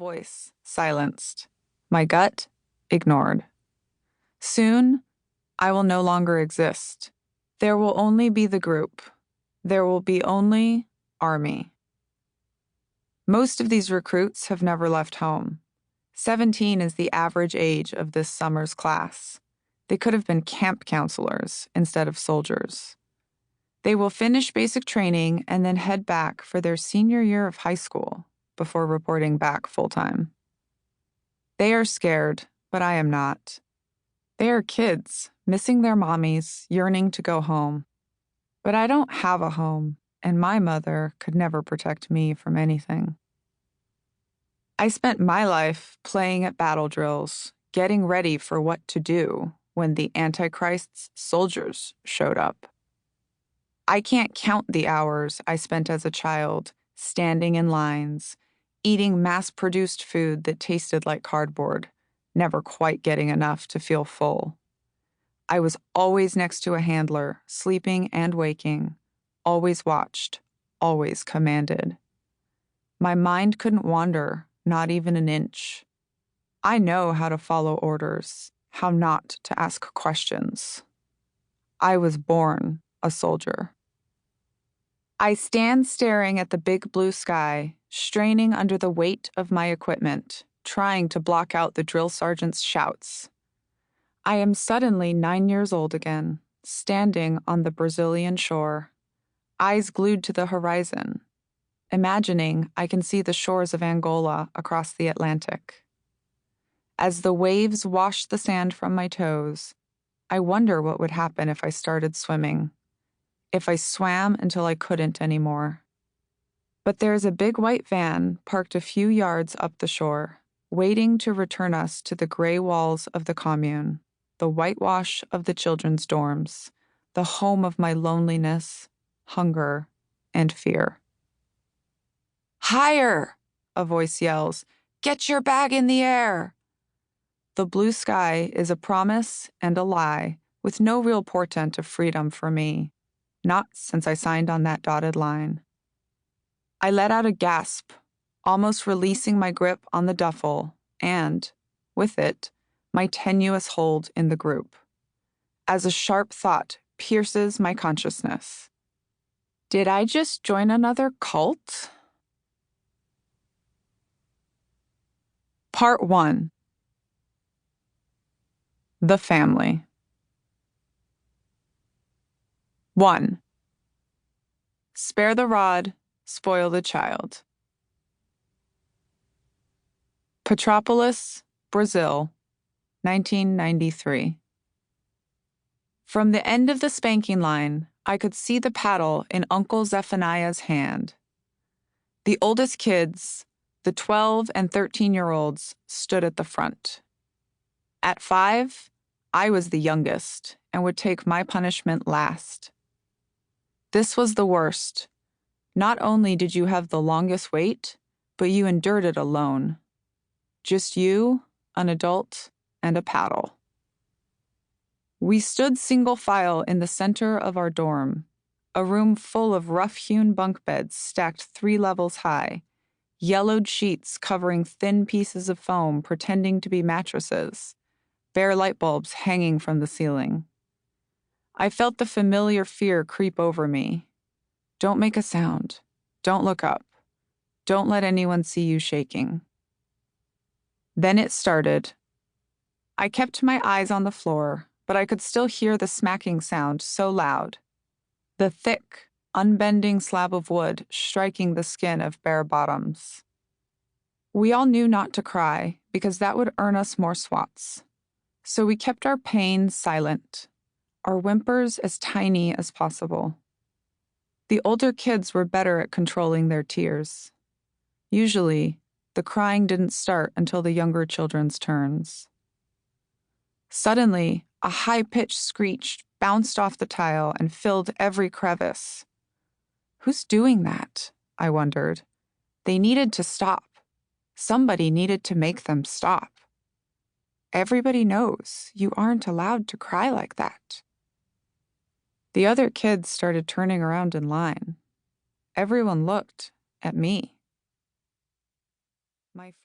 voice silenced, my gut ignored. Soon, I will no longer exist. There will only be the group. There will be only Army. Most of these recruits have never left home. 17 is the average age of this summer's class. They could have been camp counselors instead of soldiers. They will finish basic training and then head back for their senior year of high school before reporting back full-time. They are scared, but I am not. They are kids, missing their mommies, yearning to go home. But I don't have a home, and my mother could never protect me from anything. I spent my life playing at battle drills, getting ready for what to do when the Antichrist's soldiers showed up. I can't count the hours I spent as a child, standing in lines, eating mass-produced food that tasted like cardboard, never quite getting enough to feel full. I was always next to a handler, sleeping and waking, always watched, always commanded. My mind couldn't wander, not even an inch. I know how to follow orders, how not to ask questions. I was born a soldier. I stand staring at the big blue sky, straining under the weight of my equipment, trying to block out the drill sergeant's shouts. I am suddenly 9 years old again, standing on the Brazilian shore, eyes glued to the horizon, imagining I can see the shores of Angola across the Atlantic. As the waves wash the sand from my toes, I wonder what would happen if I started swimming, if I swam until I couldn't anymore. But there is a big white van parked a few yards up the shore, waiting to return us to the gray walls of the commune, the whitewash of the children's dorms, the home of my loneliness, hunger, and fear. "Higher!" a voice yells. "Get your bag in the air!" The blue sky is a promise and a lie, with no real portent of freedom for me, not since I signed on that dotted line. I let out a gasp, almost releasing my grip on the duffel and, with it, my tenuous hold in the group, as a sharp thought pierces my consciousness. Did I just join another cult? Part 1. The Family. 1. Spare the rod, spoil the child. Petropolis, Brazil, 1993. From the end of the spanking line, I could see the paddle in Uncle Zephaniah's hand. The oldest kids, the 12 and 13-year-olds, stood at the front. At 5, I was the youngest and would take my punishment last. This was the worst. Not only did you have the longest wait, but you endured it alone. Just you, an adult, and a paddle. We stood single file in the center of our dorm, a room full of rough-hewn bunk beds stacked 3 levels high, yellowed sheets covering thin pieces of foam pretending to be mattresses, bare light bulbs hanging from the ceiling. I felt the familiar fear creep over me. Don't make a sound. Don't look up. Don't let anyone see you shaking. Then it started. I kept my eyes on the floor, but I could still hear the smacking sound so loud. The thick, unbending slab of wood striking the skin of bare bottoms. We all knew not to cry, because that would earn us more swats. So we kept our pain silent, our whimpers as tiny as possible. The older kids were better at controlling their tears. Usually, the crying didn't start until the younger children's turns. Suddenly, a high-pitched screech bounced off the tile and filled every crevice. Who's doing that? I wondered. They needed to stop. Somebody needed to make them stop. Everybody knows you aren't allowed to cry like that. The other kids started turning around in line. Everyone looked at me. My friend